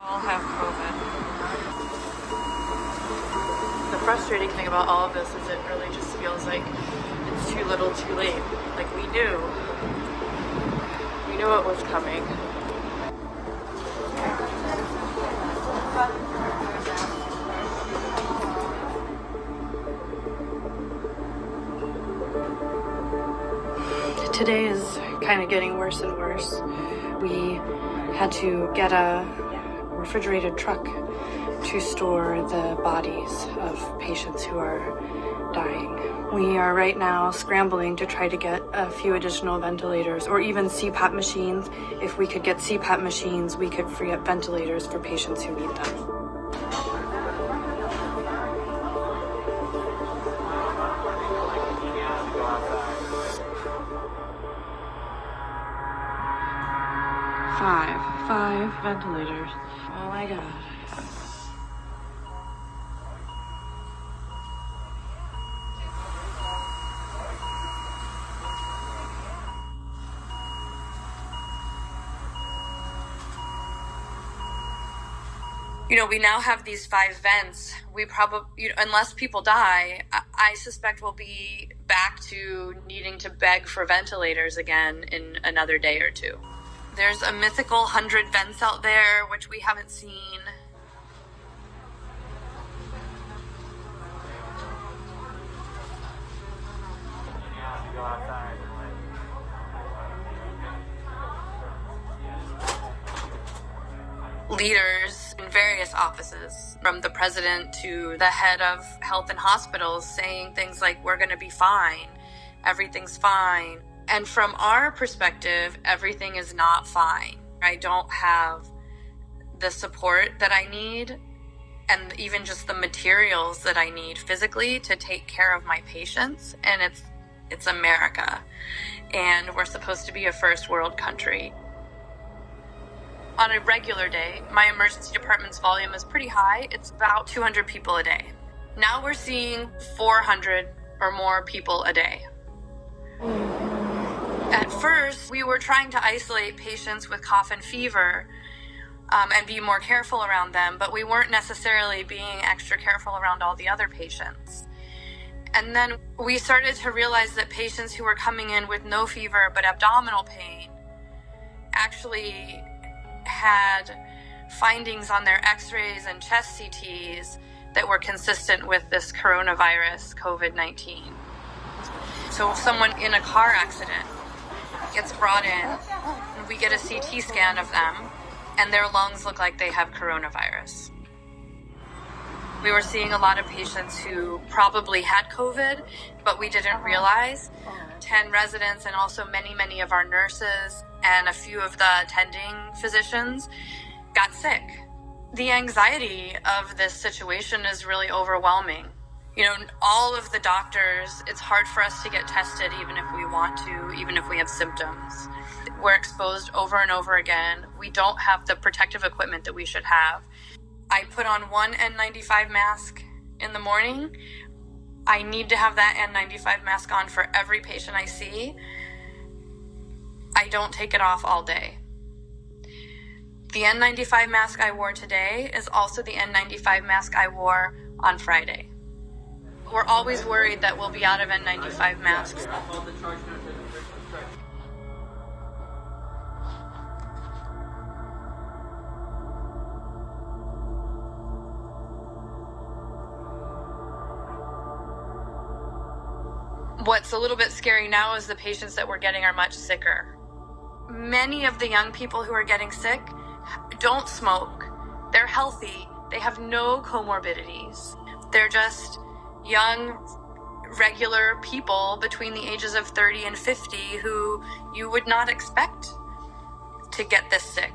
All have COVID. The frustrating thing about all of this is it really just feels like it's too little too late. Like we knew it was coming. Today is kind of getting worse and worse. We had to get a refrigerated truck to store the bodies of patients who are dying. We are right now scrambling to try to get a few additional ventilators or even CPAP machines. If we could get CPAP machines, we could free up ventilators for patients who need them. Five ventilators. Oh my God. We now have these 5 vents. We probably, unless people die, I suspect we'll be back to needing to beg for ventilators again in another day or two. There's a mythical 100 vents out there, which we haven't seen. Leaders in various offices, from the president to the head of health and hospitals, saying things like, we're going to be fine, everything's fine. And from our perspective, everything is not fine. I don't have the support that I need and even just the materials that I need physically to take care of my patients. And it's America, and we're supposed to be a first world country. On a regular day, my emergency department's volume is pretty high. It's about 200 people a day. Now we're seeing 400 or more people a day. At first, we were trying to isolate patients with cough and fever and be more careful around them, but we weren't necessarily being extra careful around all the other patients. And then we started to realize that patients who were coming in with no fever but abdominal pain actually had findings on their x-rays and chest CTs that were consistent with this coronavirus, COVID-19. So if someone in a car accident gets brought in, and we get a CT scan of them, and their lungs look like they have coronavirus. We were seeing a lot of patients who probably had COVID, but we didn't realize. 10 residents and also many of our nurses and a few of the attending physicians got sick. The anxiety of this situation is really overwhelming. All of the doctors, it's hard for us to get tested even if we want to, even if we have symptoms. We're exposed over and over again. We don't have the protective equipment that we should have. I put on one N95 mask in the morning. I need to have that N95 mask on for every patient I see. I don't take it off all day. The N95 mask I wore today is also the N95 mask I wore on Friday. We're always worried that we'll be out of N95 masks. What's a little bit scary now is the patients that we're getting are much sicker. Many of the young people who are getting sick don't smoke. They're healthy. They have no comorbidities. They're just young, regular people between the ages of 30 and 50 who you would not expect to get this sick.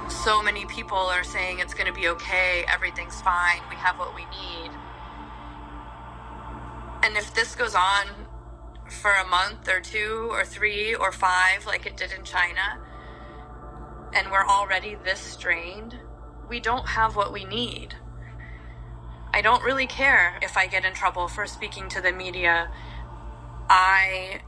So many people are saying it's going to be okay, everything's fine, we have what we need. And if this goes on for a month or 2 or 3 or 5 like it did in China, and we're already this strained, we don't have what we need. I don't really care if I get in trouble for speaking to the media. I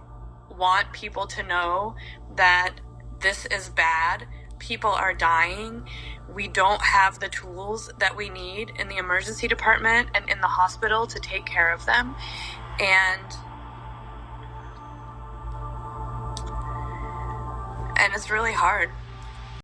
want people to know that this is bad. People are dying. We don't have the tools that we need in the emergency department and in the hospital to take care of them. And it's really hard.